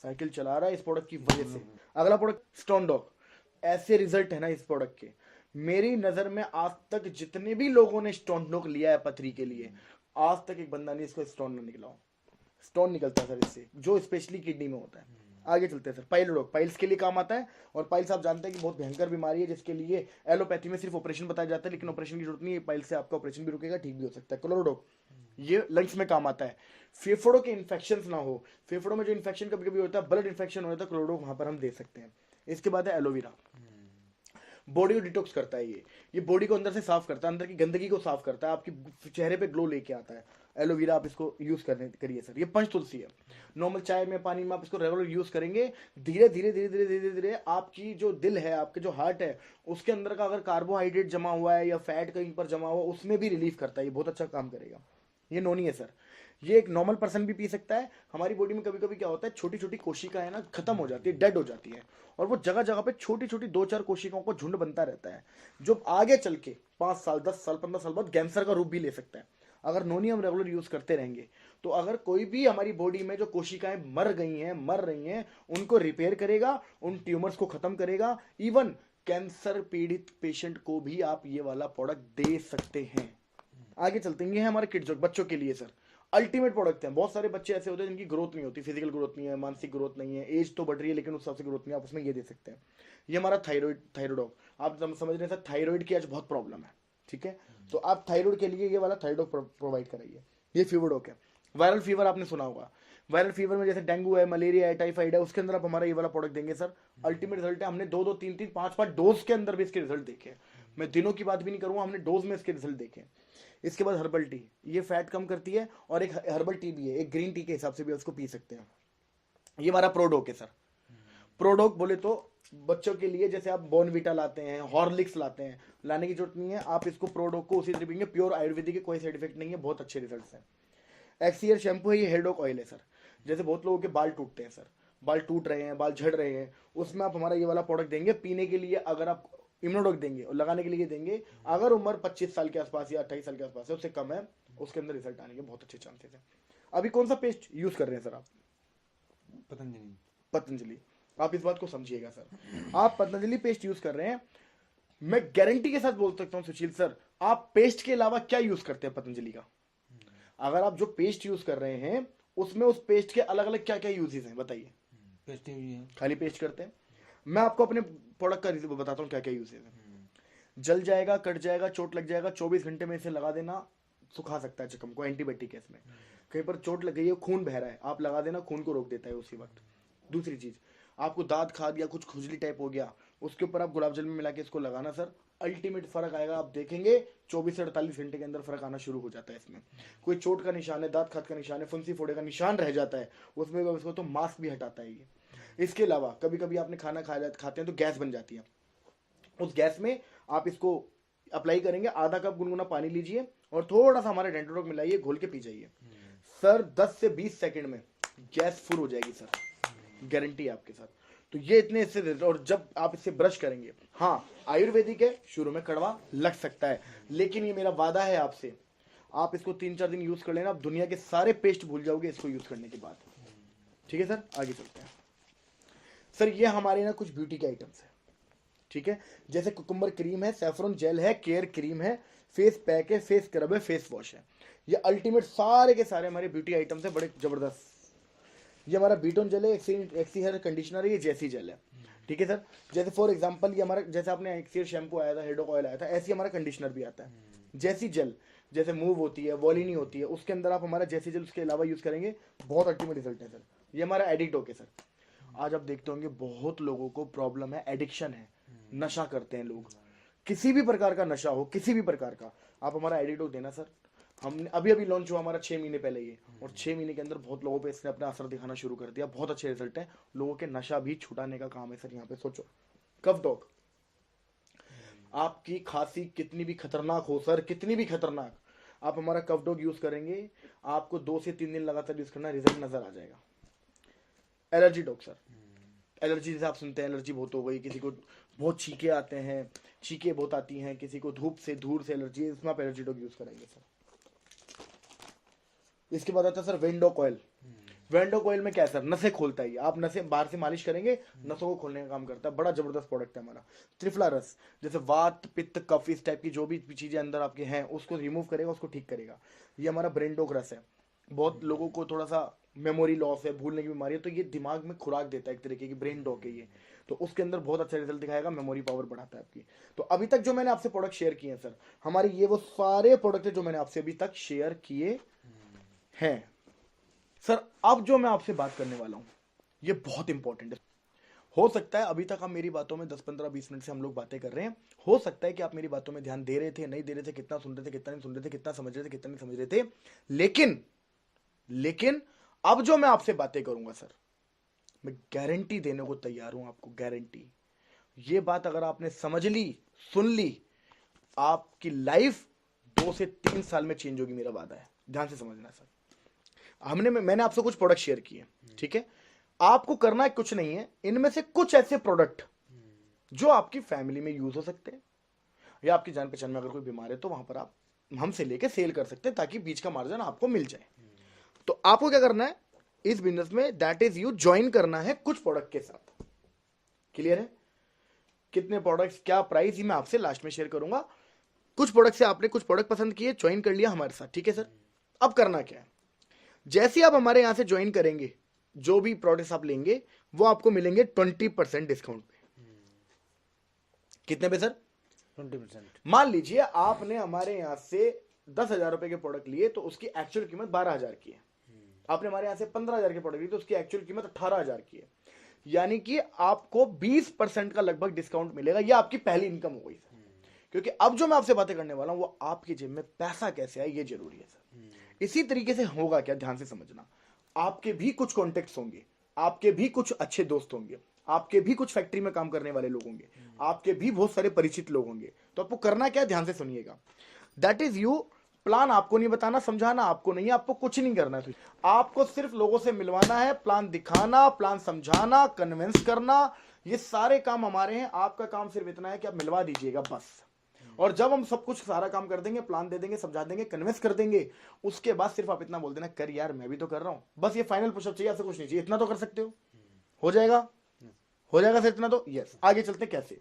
साइकिल चला रहा है, इस प्रोडक्ट की वजह से। अगला प्रोडक्ट स्टोन डॉग। ऐसे रिजल्ट है ना इस प्रोडक्ट के, मेरी नजर में आज तक जितने भी लोगों ने स्टोन डॉग लिया है पथरी के लिए, आज तक एक बंदा नहीं इसको स्टोन न निकला हो। स्टोन निकलता है सर इससे, जो स्पेशली किडनी में होता है। आगे चलते हैं सर। पाइलोडॉग पाइल्स के लिए काम आता है, और पाइल्स आप जानते हैं कि बहुत भयंकर बीमारी है, जिसके लिए एलोपैथी में सिर्फ ऑपरेशन बताया जाता है, लेकिन ऑपरेशन की जरूरत नहीं है। पाइल्स से आपका ऑपरेशन भी रुकेगा, ठीक भी हो सकता है। क्लोरोडॉग ये लंग्स में काम आता है, फेफड़ों के इन्फेक्शन ना हो, फेफड़ों में जो इन्फेक्शन कभी कभी होता है, ब्लड इन्फेक्शन होता है, क्लोरोडॉग वहां पर हम दे सकते हैं। इसके बाद है एलोवेरा। बॉडी को डिटॉक्स करता है, ये बॉडी को अंदर से साफ करता है, अंदर की गंदगी को साफ करता है, आपकी चेहरे पे ग्लो लेके आता है। एलोवेरा आप इसको यूज करिए सर। ये पंच तुलसी है, नॉर्मल चाय में पानी में आप इसको रेगुलर यूज करेंगे, धीरे धीरे धीरे धीरे धीरे धीरे आपकी जो दिल है, आपके जो हार्ट है, उसके अंदर का अगर कार्बोहाइड्रेट जमा हुआ है या फैट कहीं पर जमा हुआ, उसमें भी रिलीफ करता है, ये बहुत अच्छा काम करेगा। ये नोनी है सर, ये एक नॉर्मल पर्सन भी पी सकता है। हमारी बॉडी में कभी कभी क्या होता है, छोटी छोटी कोशिकाएं ना खत्म हो जाती है, डेड हो जाती है, और वो जगह जगह पे छोटी छोटी 2-4 कोशिकाओं का झुंड बनता रहता है, जो आगे चल के 5 साल 10 साल 15 साल बाद कैंसर का रूप भी ले सकता है। अगर नोनी हम रेगुलर यूज करते रहेंगे, तो अगर कोई भी हमारी बॉडी में जो कोशिकाएं मर रही हैं, उनको रिपेयर करेगा, उन ट्यूमर्स को खत्म करेगा। इवन कैंसर पीड़ित पेशेंट को भी आप ये वाला प्रोडक्ट दे सकते हैं। आगे चलते हैं, ये है हमारे किड्स बच्चों के लिए सर अल्टीमेट प्रोडक्ट है। बहुत सारे बच्चे ऐसे होते हैं जिनकी ग्रोथ नहीं होती, फिजिकल ग्रोथ नहीं है, मानसिक ग्रोथ नहीं है, एज तो बढ़ रही है लेकिन उस हिसाब से ग्रोथ नहीं है, आप उसमें ये दे सकते हैं। ये हमारा थायराइड, आप समझ रहे हैं सर, थायराइड की आज बहुत प्रॉब्लम है, ठीक है, तो आप थायराइड के लिए ये वाला थायराइड प्रोवाइड कराइए। ये फीवरडॉक है। वायरल फीवर आपने सुना होगा, वायरल फीवर में जैसे डेंगू है, मलेरिया है, टाइफाइड है, उसके अंदर आप हमारा ये वाला प्रोडक्ट देंगे सर, अल्टीमेट रिजल्ट है। हमने 2-2 3-3 5-5 डोज के अंदर भी इसके रिजल्ट देखे, मैं दिनों की बात भी नहीं करूंगा, हमने डोज में इसके रिजल्ट देखे। इसके बाद हर्बल टी, ये फैट कम करती है, और एक हर्बल टी भी है, एक ग्रीन टी के हिसाब से भी उसको पी सकते हैं। ये हमारा प्रोडोक है सर। प्रोडोक बोले तो बच्चों के लिए, जैसे आप बॉर्नविटा लाते हैं, हॉर्लिक्स लाते हैं, लाने की जरूरत नहीं है, आप इसको प्रोडोक को उसी तरह पीएंगे, प्योर आयुर्वेदिक है, कोई साइड इफेक्ट नहीं है, बहुत अच्छे रिजल्ट्स हैं। एक्सीयर शैम्पू है, ये हेयर डॉक ऑयल है सर। जैसे बहुत लोगों के बाल टूटते हैं सर, बाल टूट रहे हैं, बाल झड़ रहे हैं, उसमें आप हमारा ये वाला प्रोडक्ट देंगे पीने के लिए। अगर आप इम्यूनोडॉक देंगे और लगाने के लिए देंगे, अगर उम्र 25 साल के आसपास या 28 साल के आसपास है, उससे कम है, उसके अंदर रिजल्ट आने के बहुत अच्छे चांसेस हैं। अभी कौन सा पेस्ट यूज कर रहे हैं सर आप? पतंजलि। आप इस बात को समझिएगा सर, आप पतंजलि पेस्ट यूज कर रहे हैं, मैं गारंटी के साथ बोल सकता हूं सुशील सर, आप पेस्ट के अलावा क्या यूज करते हैं पतंजलि का? अगर आप जो पेस्ट यूज कर रहे हैं, उसमें उस पेस्ट के अलग अलग क्या क्या यूजेस हैं बताइए? पेस्ट ही है, खाली पेस्ट करते हैं। मैं आपको अपने प्रोडक्ट का रिव्यू बताता हूँ क्या क्या यूजेस है। जल जाएगा, कट जाएगा, चोट लग जाएगा, 24 घंटे में इसे लगा देना, सुखा सकता है जख्म को, एंटीबायोटिक है इसमें। कहीं पर चोट लग गई है, खून बह रहा है, आप लगा देना, खून को रोक देता है उसी वक्त। दूसरी चीज, आपको दांत खाद या कुछ खुजली टाइप हो गया, उसके ऊपर आप गुलाब जल में मिला के इसको लगाना सर, अल्टीमेट फर्क आएगा। आप देखेंगे 24 से 48 घंटे के अंदर फर्क आना शुरू हो जाता है इसमें। कोई चोट का निशान है, दांत खाद का निशान है, फुंसी फोड़े का निशान रह जाता है, उसमें उसको तो मास्क भी हटाता है ये। इसके अलावा कभी कभी आपने खाना खाते हैं तो गैस बन जाती है, उस गैस में आप इसको अप्लाई करेंगे, आधा कप गुनगुना पानी लीजिए और थोड़ा सा हमारे डेंटोडॉक मिलाइए, घोल के पी जाइए सर, 10 से 20 सेकंड में गैस फुल हो जाएगी सर, गारंटी है आपके साथ। तो ये इतने इससे, और जब आप इससे ब्रश करेंगे, हाँ आयुर्वेदिक है, शुरू में कड़वा लग सकता है, लेकिन ये मेरा वादा है आपसे, आप इसको 3-4 दिन यूज कर लेना, आप दुनिया के सारे पेस्ट भूल जाओगे इसको यूज करने के बाद। ठीक है सर, आगे चलते हैं सर। ये हमारे ना कुछ ब्यूटी के आइटम्स है, ठीक है, जैसे कुकुम्बर क्रीम है, सैफरन जेल है, केयर क्रीम है, फेस पैक है, फेस स्क्रब है, फेस वॉश है। ये अल्टीमेट सारे के सारे हमारे ब्यूटी आइटम्स है, बड़े जबरदस्त। ये हमारा बीटोन जेल है, एक्सी हेयर कंडीशनर है, ये जैसी जेल है, ठीक है सर। जैसे फॉर एग्जांपल ये हमारा, जैसे आपने एक्सी शैम्पू आया था, हेयर डॉक ऑयल आया था, ऐसे हमारा कंडीशनर भी आता है। जैसी जेल जैसे मूव होती है, वॉलिनी होती है, उसके अंदर आप हमारा जैसे जेल उसके अलावा यूज करेंगे, बहुत अल्टीमेट रिजल्ट है सर। ये हमारा एडिक्ट है सर। आज आप देखते होंगे बहुत लोगों को प्रॉब्लम है, एडिक्शन है, नशा करते हैं लोग, किसी भी प्रकार का नशा हो, किसी भी प्रकार का, आप हमारा एडिक्ट देना सर। हमने अभी अभी लॉन्च हुआ हमारा 6 महीने पहले ये, और 6 महीने के अंदर बहुत लोगों पे इसने अपना असर दिखाना शुरू कर दिया, बहुत अच्छे रिजल्ट है, लोगों के नशा भी छुटाने का काम है सर यहाँ पे। सोचो कफ डॉग, आपकी खांसी कितनी भी खतरनाक हो सर, कितनी भी खतरनाक, आप हमारा कफ डॉग यूज करेंगे, आपको 2 से 3 दिन लगातार यूज करना, रिजल्ट नजर आ जाएगा। एलर्जी डॉग सर, एलर्जी जैसे आप सुनते हैं एलर्जी बहुत हो गई, किसी को बहुत छींके आते हैं, छींके बहुत आती हैं, किसी को धूप से धूल से एलर्जी है, इसमें आप एलर्जी डॉग यूज करेंगे सर। इसके बाद आता है sir vendor coil. Vendor coil में क्या है सर, नसें खोलता है ये, आप नसें बाहर से मालिश करेंगे, नसों को खोलने का काम करता है, बड़ा जबरदस्त प्रोडक्ट है हमारा। त्रिफला रस, जैसे वात पित्त कफ इस टाइप की जो भी चीजें अंदर आपके हैं उसको रिमूव करेगा, उसको ठीक करेगा। ये हमारा ब्रेन डॉग रस है, बहुत लोगों को थोड़ा सा मेमोरी लॉस है, भूलने की बीमारी है, तो ये दिमाग में खुराक देता है, एक तरीके की ब्रेन डॉग है ये, तो उसके अंदर बहुत अच्छा रिजल्ट दिखाएगा, मेमोरी पावर बढ़ाता है आपकी। तो अभी तक जो मैंने आपसे प्रोडक्ट शेयर किए हैं सर, हमारे ये वो सारे प्रोडक्ट है जो मैंने आपसे अभी तक शेयर किए हैं सर। अब जो मैं आपसे बात करने वाला हूं ये बहुत इंपॉर्टेंट है। हो सकता है अभी तक हम मेरी बातों में 10-15-20 मिनट से हम लोग बातें कर रहे हैं, हो सकता है कि आप मेरी बातों में ध्यान दे रहे थे, नहीं दे रहे थे, कितना सुन रहे थे, कितना नहीं सुन रहे थे, कितना समझ रहे थे, कितना नहीं समझ रहे थे, लेकिन अब जो मैं आपसे बातें करूंगा सर, मैं गारंटी देने को तैयार हूं आपको, गारंटी। ये बात अगर आपने समझ ली, सुन ली, आपकी लाइफ 2 से 3 साल में चेंज होगी, मेरा वादा है, ध्यान से समझना सर। मैंने आपसे कुछ प्रोडक्ट शेयर किए, ठीक है, आपको करना है कुछ नहीं है, इनमें से कुछ ऐसे प्रोडक्ट जो आपकी फैमिली में यूज हो सकते हैं, या आपकी जान पहचान में अगर कोई बीमार है तो वहां पर आप हमसे लेके सेल कर सकते हैं, ताकि बीच का मार्जिन आपको मिल जाए। तो आपको क्या करना है इस बिजनेस में, दैट इज यू ज्वाइन करना है कुछ प्रोडक्ट के साथ। क्लियर है? कितने प्रोडक्ट्स, क्या प्राइस, ही मैं आपसे लास्ट में शेयर करूंगा। कुछ प्रोडक्ट से आपने कुछ प्रोडक्ट पसंद किए, ज्वाइन कर लिया हमारे साथ, ठीक है सर। अब करना क्या है, जैसे आप हमारे यहां से ज्वाइन करेंगे, जो भी प्रोडक्ट्स आप लेंगे वो आपको मिलेंगे 20% डिस्काउंट पे। कितने पे सर? 20%। मान लीजिए आपने हमारे यहां से 10,000 रुपए के प्रोडक्ट लिए तो उसकी एक्चुअल कीमत 12,000 की है। आपने हमारे यहां से 15,000 के प्रोडक्ट लिए तो उसकी एक्चुअल कीमत 18,000 की है। यानी कि आपको 20% का लगभग डिस्काउंट मिलेगा। यह आपकी पहली इनकम हो गई सर, क्योंकि अब जो मैं आपसे बातें करने वाला हूं वो आपकी जेब में पैसा कैसे आए ये जरूरी है सर। इसी तरीके से होगा क्या, ध्यान से समझना, आपके भी कुछ कॉन्टेक्ट्स होंगे, आपके भी कुछ अच्छे दोस्त होंगे, आपके भी कुछ फैक्ट्री में काम करने वाले लोग होंगे, आपके भी बहुत सारे परिचित लोग होंगे। तो आपको करना क्या है, ध्यान से सुनिएगा, दैट इज यू, प्लान आपको नहीं बताना, समझाना आपको नहीं है, आपको कुछ नहीं करना है, आपको सिर्फ लोगों से मिलवाना है, प्लान दिखाना, प्लान समझाना, कन्विंस करना, ये सारे काम हमारे हैं। आपका काम सिर्फ इतना है कि आप मिलवा दीजिएगा बस। और जब हम सब कुछ सारा काम कर देंगे, प्लान दे देंगे, समझा देंगे, कन्विंस कर देंगे, उसके बाद सिर्फ आप इतना बोल देना, कर यार मैं भी तो कर रहा हूं, बस ये फाइनल पुशअप चाहिए, आपसे कुछ नहीं चाहिए, इतना तो कर सकते हो जाएगा, हो जाएगा सर इतना तो, यस। आगे चलते कैसे,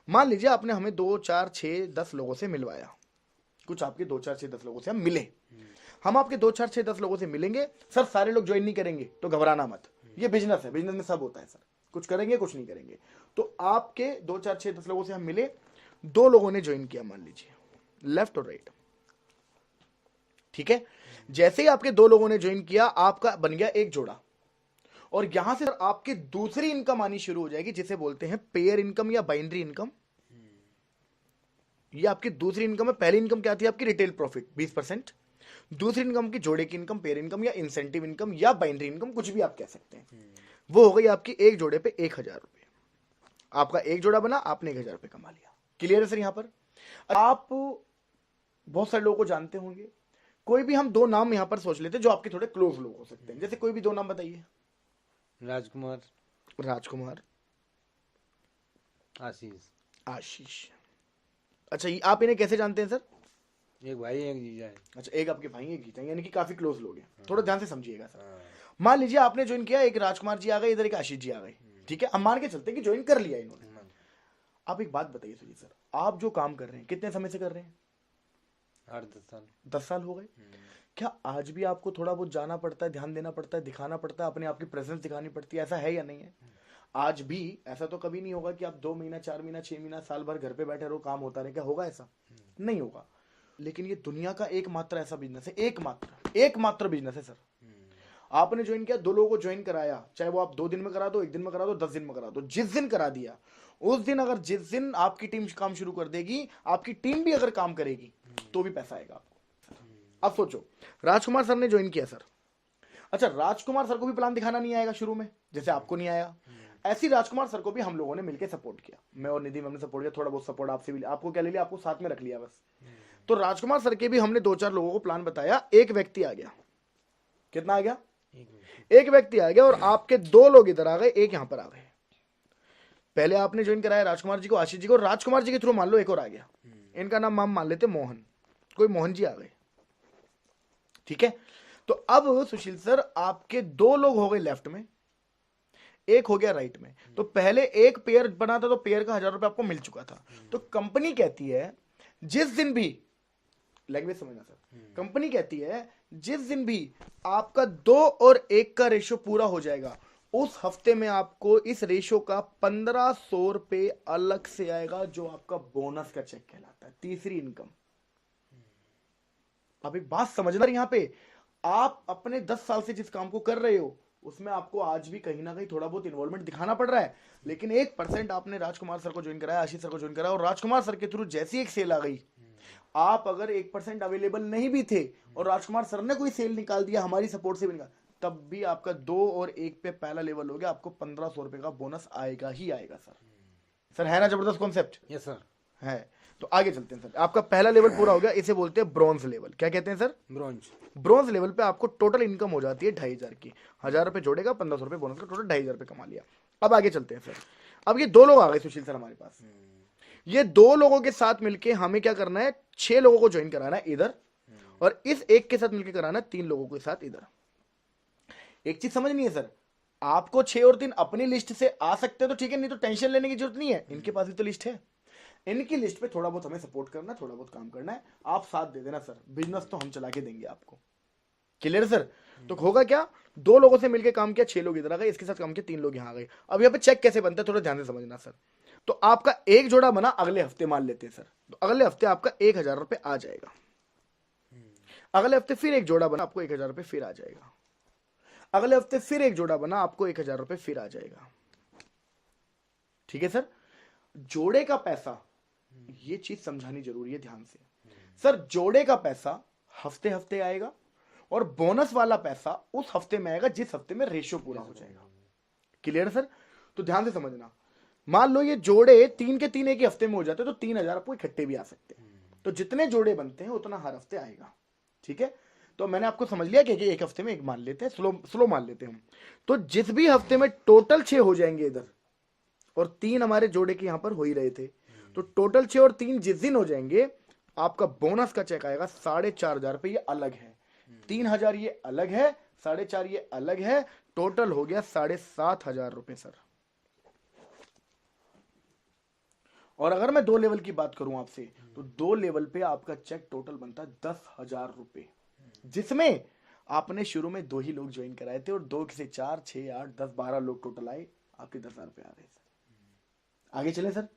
मान लीजिए आपने हमें 2, 4, 6, 10 लोगों से मिलवाया, कुछ आपके 2, 4, 6, 10 लोगों से हम मिले, हम आपके 2, 4, 6, 10 लोगों से मिलेंगे सर, सारे लोग ज्वाइन नहीं करेंगे तो घबराना मत, ये बिजनेस है, बिजनेस में सब होता है सर, कुछ करेंगे कुछ नहीं करेंगे। तो आपके 2, 4, 6, 10 लोगों से हम मिले, 2 लोगों ने ज्वाइन किया, मान लीजिए लेफ्ट और राइट, ठीक है। जैसे ही आपके 2 लोगों ने ज्वाइन किया, आपका बन गया एक जोड़ा, और यहां से आपकी दूसरी इनकम आनी शुरू हो जाएगी, जिसे बोलते हैं पेयर इनकम या बाइनरी इनकम। ये आपकी दूसरी इनकम है। पहली इनकम क्या थी आपकी, रिटेल प्रॉफिट 20%, दूसरी इनकम की जोड़े की इनकम, पेयर इनकम या इंसेंटिव इनकम या बाइनरी इनकम, कुछ भी आप कह सकते हैं। वो हो गई आपकी एक जोड़े पे 1,000 रुपए, आपका एक जोड़ा बना, आपने 1,000 रुपए कमा लिया। क्लियर है सर? यहां पर आप बहुत सारे लोगों को जानते होंगे, कोई भी हम 2 नाम यहां पर सोच लेते हैं जो आपके थोड़े क्लोज लोग हो सकते हैं, जैसे कोई भी 2 नाम बताइए। राजकुमार, राजकुमार, आशीष। आशीष। अच्छा, आप इन्हें कैसे जानते हैं सर? एक भाई एक जीजा है। अच्छा, एक आपके भाई एक जीजा, यानी कि काफी क्लोज लोग हैं। थोड़ा ध्यान से समझिएगा सर। मान लीजिए आपने ज्वाइन किया, एक राजकुमार जी आ गए, इधर एक आशीष जी आ गए, ठीक है, हम मान के चलते हैं कि ज्वाइन कर लिया इन्होंने। आप एक बात बताइए सुनिए सर, आप जो काम कर रहे हैं कितने समय से कर रहे हैं? 8-10 साल। 10 साल हो गए। क्या आज भी आपको थोड़ा बहुत जाना पड़ता है, ध्यान देना पड़ता है, दिखाना पड़ता है, अपने आप की प्रेजेंस दिखानी पड़ती है, ऐसा है या नहीं है? आज भी ऐसा तो कभी नहीं होगा कि आप 2 महीना, 4 महीना, 6 महीना, साल भर घर पे बैठे रहो, काम होता रहे, क्या होगा? ऐसा नहीं होगा। लेकिन ये दुनिया का एकमात्र ऐसा बिजनेस है, एकमात्र बिजनेस है सर। आपने ज्वाइन किया, 2 लोगों को ज्वाइन कराया, चाहे वो आप 2 दिन में करा दो, 1 दिन में करा दो, 10 दिन में करा दो, जिस दिन करा दिया उस दिन, अगर जिस दिन आपकी टीम काम शुरू कर देगी, आपकी टीम भी अगर काम करेगी तो भी पैसा आएगा आपको। अब सोचो, राजकुमार सर ने ज्वाइन किया सर, अच्छा राजकुमार सर को भी प्लान दिखाना नहीं आएगा शुरू में, जैसे आपको नहीं आया, ऐसी राजकुमार सर को भी हम लोगों ने मिलकर सपोर्ट किया, मैं और निधि मैम ने सपोर्ट किया, थोड़ा बहुत सपोर्ट आपसे भी, आपको क्या ले लिया, आपको साथ में रख लिया बस। तो राजकुमार सर के भी हमने 2-4 लोगों को प्लान बताया, एक व्यक्ति आ गया, कितना आ गया, एक व्यक्ति आ गया, और आपके 2 लोग इधर आ गए, एक यहां पर आ गए। पहले आपने ज्वाइन कराया राजकुमार जी को, आशीष जी को, राजकुमार जी के थ्रू मान लो एक और आ गया, इनका नाम हम मान लेते मोहन, कोई मोहन जी आ गए, ठीक है। तो अब सुशील सर आपके 2 लोग हो गए लेफ्ट में, एक हो गया राइट में। तो पहले एक पेयर बना था, तो पेयर का 1000 रुपए आपको मिल चुका था। तो कंपनी कहती है जिस दिन भी, लैंग्वेज समझना सर, कंपनी कहती है जिस दिन भी आपका 2 और 1 का रेशो पूरा हो जाएगा, उस हफ्ते में आपको इस रेशो का 1500 रुपए अलग से आएगा, जो आपका बोनस का चेक कहलाता है, तीसरी इनकम। अब एक बात समझना, यहां पे आप अपने 10 साल से जिस काम को कर रहे हो उसमें आपको आज भी कहीं ना कहीं थोड़ा बहुत इन्वॉल्वमेंट दिखाना पड़ रहा है, लेकिन 1% आपने राजकुमार सर को ज्वाइन कराया, आशीष सर को ज्वाइन कराया, और राजकुमार सर के थ्रू जैसी एक सेल आ गई, आप अगर 1% अवेलेबल नहीं भी थे और राजकुमार सर ने कोई सेल निकाल दिया, हमारी सपोर्ट से भी निकाल, तब भी आपका 2 और 1 पे पहला लेवल हो गया, आपको 1500 रुपए का बोनस आएगा ही आएगा सर। सर है ना जबरदस्त कॉन्सेप्ट? Yes sir. है। तो आगे चलते हैं सर, आपका पहला लेवल पूरा हो गया, इसे बोलते हैं ब्रॉन्ज लेवल। क्या कहते हैं सर? ब्रॉन्ज। ब्रॉन्ज लेवल पे आपको टोटल इनकम हो जाती है 2500 की, 1000 रुपए जोड़ेगा, 1500 रुपए बोनस का, टोटल 2500 रुपए कमा लिया। अब आगे चलते हैं सर, अब ये 2 लोग आ गए सुशील सर हमारे पास, ये 2 लोगों के साथ मिलके हमें क्या करना है, 6 लोगों को ज्वाइन कराना है इधर, और इस एक के साथ मिलकर कराना है 3 लोगों के साथ इधर। एक चीज समझनी है सर, आपको 6 और 3 अपनी लिस्ट से आ सकते हैं तो ठीक है, नहीं तो टेंशन लेने की जरूरत नहीं है, इनके पास भी तो लिस्ट है, इनकी लिस्ट पे थोड़ा बहुत हमें सपोर्ट करना है, थोड़ा बहुत काम करना है, आप साथ दे देना सर, बिजनेस तो हम चला के देंगे आपको। Clear sir? तो होगा क्या, 2 लोगों से मिलकर काम किया, 6 लोग इधर आ गए, इसके साथ काम किया, 3 लोग यहां आ गए। अब यहाँ पे चेक कैसे बनता है थोड़ा ध्यान से समझना सर। तो आपका एक जोड़ा बना, अगले हफ्ते मान लेते हैं सर, तो अगले हफ्ते आपका 1000 रुपए आ जाएगा, अगले हफ्ते फिर एक जोड़ा बना, आपको 1000 रुपए फिर आ जाएगा, अगले हफ्ते फिर एक जोड़ा बना, आपको 1000 रुपए फिर आ जाएगा। ठीक है सर? जोड़े का पैसा, ये चीज समझानी जरूरी है ध्यान से सर, जोड़े का पैसा हफ्ते हफ्ते आएगा, और बोनस वाला पैसा उस हफ्ते में आएगा जिस हफ्ते में रेशियो पूरा हो जाएगा। Clear sir? तो ध्यान से समझना, मान लो ये जोड़े 3 के 3 एक ही हफ्ते में हो जाते हैं, तो 3000 आपको इकट्ठे भी आ सकते हैं, तो जितने जोड़े बनते हैं उतना हर हफ्ते आएगा। ठीक है? तो मैंने आपको समझ लिया कि एक हफ्ते में एक मान लेते हैं, स्लो मान लेते हैं हम। तो जिस भी हफ्ते में टोटल 6 हो जाएंगे इधर, और 3 हमारे जोड़े के यहां पर हो ही रहे थे, तो टोटल 6 और 3 जिस दिन हो जाएंगे, आपका बोनस का चेक आएगा 4500 रुपए, ये अलग है, 3000 ये अलग है, 4500 ये अलग है, टोटल हो गया 7500 रुपए सर। और अगर मैं 2 लेवल की बात करूं आपसे, तो 2 लेवल पे आपका चेक टोटल बनता है 10,000 रुपए, जिसमें आपने शुरू में 2 ही लोग ज्वाइन कराए थे, और 2 से 4, 6, 8, 10, 12 लोग टोटल आए, आपके 10,000 रुपए आ गए सर। आगे चले सर,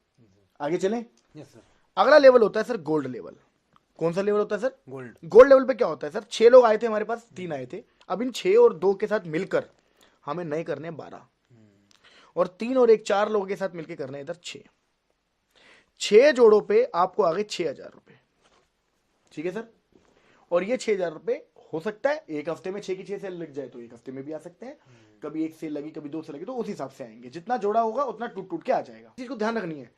आगे चलें। Yes sir. अगला लेवल होता है सर गोल्ड लेवल। कौन सा लेवल होता है सर? गोल्ड। गोल्ड लेवल पे क्या होता है सर, 6 लोग आए थे हमारे पास, 3 आए थे, अब इन 6 और 2 के साथ मिलकर हमें नए करने 12, और 3 और 1 4 लोगों के साथ मिलकर करने इधर 6 जोड़ों पे आपको आ गए 6000 रुपए। ठीक है सर? और ये 6000 रुपए हो सकता है एक हफ्ते में 6 की 6 सेल लग जाए तो एक हफ्ते में भी आ सकते हैं, कभी 1 सेल लगी, कभी 2 सेल लगी, तो उस हिसाब से आएंगे, जितना जोड़ा होगा उतना टूट टूट के आ जाएगा। चीज को ध्यान रखनी है,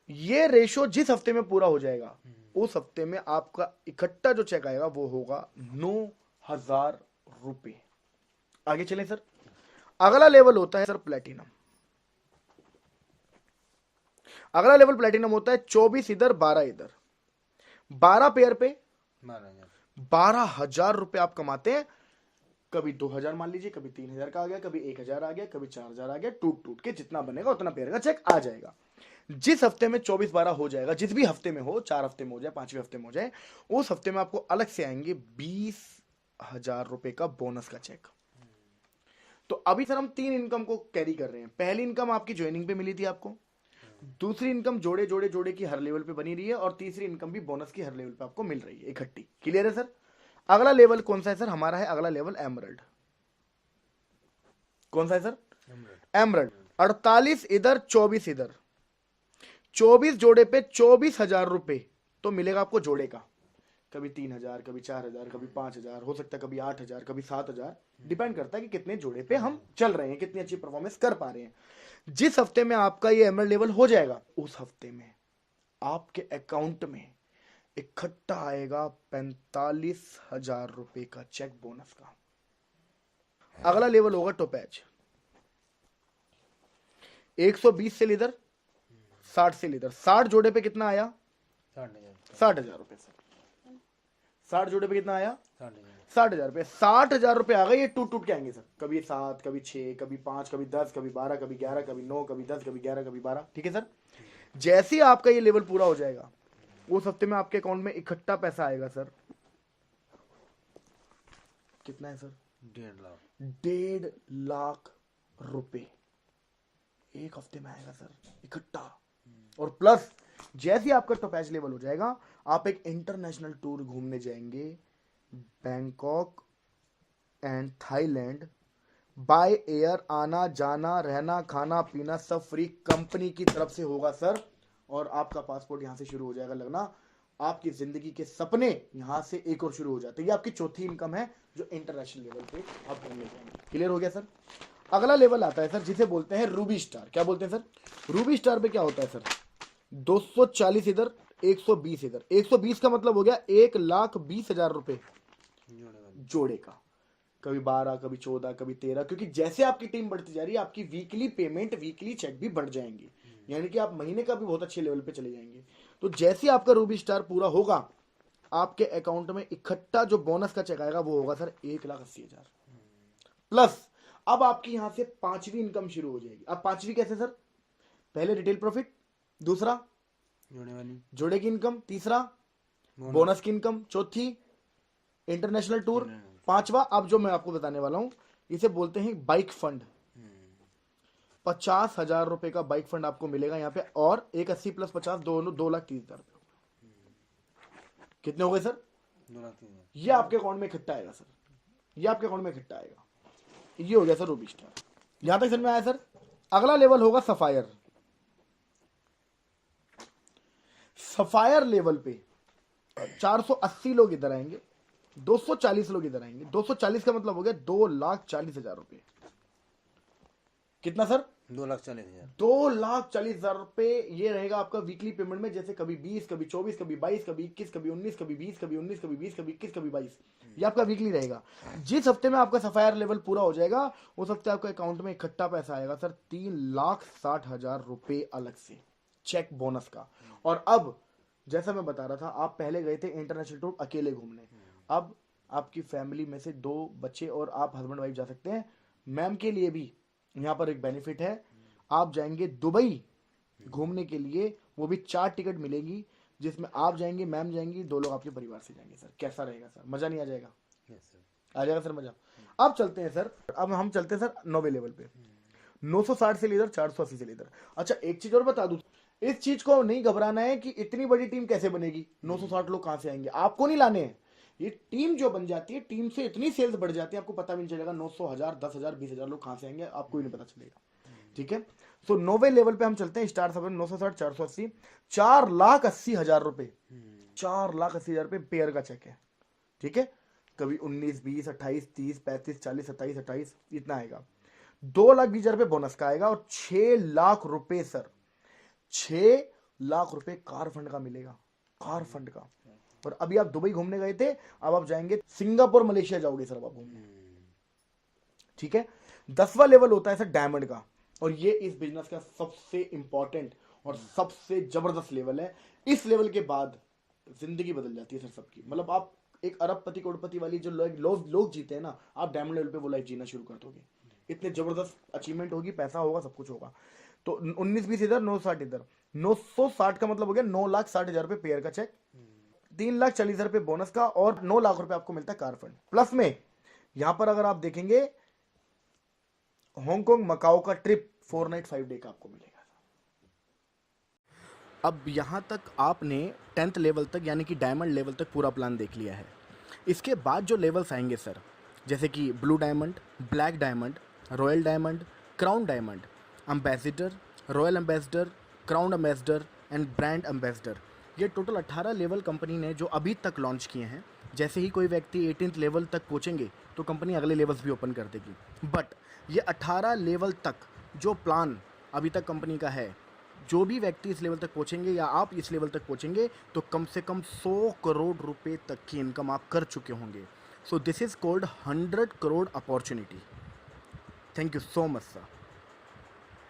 ये रेशो जिस हफ्ते में पूरा हो जाएगा, उस हफ्ते में आपका इकट्ठा जो चेक आएगा वो होगा 9000 रुपए। आगे चलें सर, अगला लेवल होता है सर प्लेटिनम। अगला लेवल प्लेटिनम होता है 24 इधर 12 इधर, 12 पेयर पे 12,000 रुपए आप कमाते हैं। कभी 2000 मान लीजिए, कभी 3000 का आ गया, कभी 1000 आ गया, कभी 4000 आ गया, टूट टूट के जितना बनेगा उतना पेयर का चेक आ जाएगा। जिस हफ्ते में 24-12 हो जाएगा, जिस भी हफ्ते में हो, 4 हफ्ते में हो जाए, 5वें हफ्ते में हो जाए, उस हफ्ते में आपको अलग से आएंगे 20,000 रुपए का बोनस का चेक। तो अभी सर हम 3 इनकम को कैरी कर रहे हैं। पहली इनकम आपकी ज्वाइनिंग पे मिली थी आपको, दूसरी इनकम जोड़े जोड़े जोड़े की हर लेवल पे बनी रही है, और तीसरी इनकम भी बोनस की हर लेवल पे आपको मिल रही है इकट्ठी। क्लियर है सर? अगला लेवल कौन सा है सर? हमारा है अगला लेवल एमरल्ड। कौन सा है सर? एमरल्ड। 48 इधर 24 इधर, 24 जोड़े पे 24,000 रुपए तो मिलेगा आपको जोड़े का। कभी 3,000, कभी 4,000, कभी 5,000, हो सकता है कभी 8,000, कभी 7,000, डिपेंड करता है कि कितने जोड़े पे हम चल रहे हैं, कितनी अच्छी परफॉर्मेंस कर पा रहे हैं। जिस हफ्ते में आपका ये एमरल्ड लेवल हो जाएगा, उस हफ्ते में आपके अकाउंट में इकट्ठा आएगा 45,000 रुपए का चेक बोनस का। अगला लेवल होगा टोपैच। 120 से लीडर, 60 से लीडर। 60 जोड़े पे कितना आया? 60,000 रुपए सर। 60 जोड़े पे कितना आया? 60,000 रुपए। 60,000 रुपए आ गए, ये टूट टूट के आएंगे सर। कभी 7, कभी 6, कभी 5, कभी 10, कभी 12, कभी 11, कभी 9, कभी 10, कभी 11, कभी 12। ठीक है सर? जैसे ही आपका ये लेवल पूरा हो जाएगा, उस हफ्ते में आपके अकाउंट में इकट्ठा पैसा आएगा सर। कितना है सर? 1.5 लाख रुपए एक हफ्ते में आएगा सर इकट्ठा। और प्लस जैसे ही आपका टॉपैच लेवल हो जाएगा, आप एक इंटरनेशनल टूर घूमने जाएंगे, Bangkok and Thailand, by air. आना जाना रहना खाना पीना सब फ्री कंपनी की तरफ से होगा सर। और आपका पासपोर्ट यहां से शुरू हो जाएगा लगना। आपकी जिंदगी के सपने यहां से एक और शुरू हो जाते हैं। ये आपकी चौथी इनकम है जो इंटरनेशनल लेवल पे आप घूमने जाएंगे। क्लियर हो गया सर? अगला लेवल आता है सर जिसे बोलते हैं रूबी स्टार। क्या बोलते हैं सर? रूबी स्टार पे क्या होता है सर? 240 इधर, 120 इधर। 120 का मतलब हो गया 1,20,000 रुपए जोड़े का। कभी 12, कभी 14, कभी 13, क्योंकि जैसे आपकी टीम बढ़ती जा रही है, आपकी वीकली पेमेंट, वीकली चेक भी बढ़ जाएंगे, यानी कि आप महीने का भी बहुत अच्छे लेवल पे चले जाएंगे। तो जैसे आपका रूबी स्टार पूरा होगा, आपके अकाउंट में इकट्ठा जो बोनस का चेक आएगा वो होगा सर 1,80,000 प्लस। अब आपकी यहां से पांचवी इनकम शुरू हो जाएगी। अब पांचवी कैसे सर? पहले रिटेल प्रॉफिट, दूसरा जोड़े की इनकम, तीसरा बोनस की इनकम, चौथी इंटरनेशनल टूर, पांचवा अब जो मैं आपको बताने वाला हूं इसे बोलते हैं बाइक फंड। 50,000 रुपए का बाइक फंड आपको मिलेगा यहाँ पे। और 180 प्लस 50 दोनों 2,30,000 रुपए। कितने हो गए सर? 2,30,000। ये आपके अकाउंट में इकट्ठा आएगा सर। ये आपके अकाउंट में इकट्ठा आएगा। ये हो गया सर रूबी स्टार। यहां तक समझ में आया सर? अगला लेवल होगा सफायर। सफायर लेवल पे 480 लोग इधर आएंगे, 240 लोग इधर आएंगे। 240 का मतलब हो गया 2,40,000 रुपए। कितना सर? 2,40,000। 2,40,000 रुपए ये रहेगा आपका वीकली पेमेंट में। जैसे कभी 20, कभी 24, कभी 22, कभी 21, कभी 19, कभी 20, कभी 19, कभी 20, कभी 21, कभी 22। ये आपका वीकली रहेगा। जिस हफ्ते में आपका सफायर लेवल पूरा हो जाएगा, उस हफ्ते आपके अकाउंट में इकट्ठा पैसा आएगा सर 3,60,000 रुपए अलग से चेक बोनस का। और अब जैसा मैं बता रहा था, आप पहले गए थे इंटरनेशनल टूर अकेले घूमने, अब आपकी फैमिली में से 2 बच्चे और आप हस्बैंड वाइफ जा सकते हैं। मैम के लिए भी यहाँ पर एक बेनिफिट है, आप जाएंगे दुबई घूमने के लिए, वो भी 4 टिकट मिलेगी, जिसमें आप जाएंगे, मैम जाएंगी, 2 लोग आपके परिवार से जाएंगे सर। कैसा रहेगा सर? मजा नहीं आ जाएगा? आ जाएगा सर मजा। अब चलते हैं सर, अब हम चलते हैं सर 9वें लेवल पे। 960 से लीडर, 480 से लीडर। अच्छा एक चीज और बता दूं, इस चीज को नहीं घबराना है कि इतनी बड़ी टीम कैसे बनेगी, 960 लोग कहां से आएंगे, आपको नहीं लाने हैं। ये टीम जो बन जाती है, टीम से इतनी सेल्स बढ़ जाती है, आपको पता भी नहीं चलेगा 900, 1,000, 10,000, 20,000 लोग कहां से आएंगे, आपको ही नहीं पता चलेगा। ठीक है? सो 9वें लेवल पे हम चलते हैं। स्टार सब 960, 480, 4,80,000 रुपए। 4,80,000 रुपए पेयर का चेक है। ठीक है? कभी 19, 20, 28, 30, 35, 40, 27, 28 इतना आएगा। 2,20,000 रुपए बोनस का आएगा। और 6 लाख रुपए सर, 6 लाख रुपए कार फंड का मिलेगा, कार फंड का। और अभी आप दुबई घूमने गए थे, अब आप जाएंगे सिंगापुर, मलेशिया जाओगे सर अब आप घूमने। ठीक है? 10वां लेवल होता है सर डायमंड का, और ये इस बिजनेस का सबसे इंपॉर्टेंट और सबसे जबरदस्त लेवल है। इस लेवल के बाद जिंदगी बदल जाती है सर सबकी। मतलब आप एक अरबपति करोड़पति वाली जो लोग जीते हैं ना, आप डायमंड लेवल पे वो लाइफ जीना शुरू कर दोगे। इतने जबरदस्त अचीवमेंट होगी, पैसा होगा, सब कुछ होगा। तो 19-20 इधर, 960 इधर। 960 का मतलब हो गया 9,60,000 रुपए पेयर का चेक, 3,40,000 रुपए बोनस का, और 9 लाख रुपए आपको मिलता है कार फंड। प्लस में यहां पर अगर आप देखेंगे, हांगकांग मकाओ का ट्रिप 4 नाइट 5 डे का आपको मिलेगा। अब यहाँ तक आपने 10th लेवल तक यानी कि डायमंड लेवल तक पूरा प्लान देख लिया है। इसके बाद जो लेवल्स आएंगे सर, जैसे कि blue diamond, black diamond, royal diamond, crown diamond, ambassador, royal ambassador, crown ambassador and brand ambassador, ये टोटल 18 लेवल कंपनी ने जो अभी तक लॉन्च किए हैं। जैसे ही कोई व्यक्ति 18th लेवल तक पहुँचेंगे तो कंपनी अगले लेवल्स भी ओपन कर देगी। बट ये 18 लेवल तक जो प्लान अभी तक कंपनी का है, जो भी व्यक्ति इस लेवल तक पहुंचेंगे या आप इस लेवल तक पहुंचेंगे तो कम से कम 100 करोड़ रुपए तक की इनकम आप कर चुके होंगे। So this is called 100 crore opportunity. Thank you so much sir.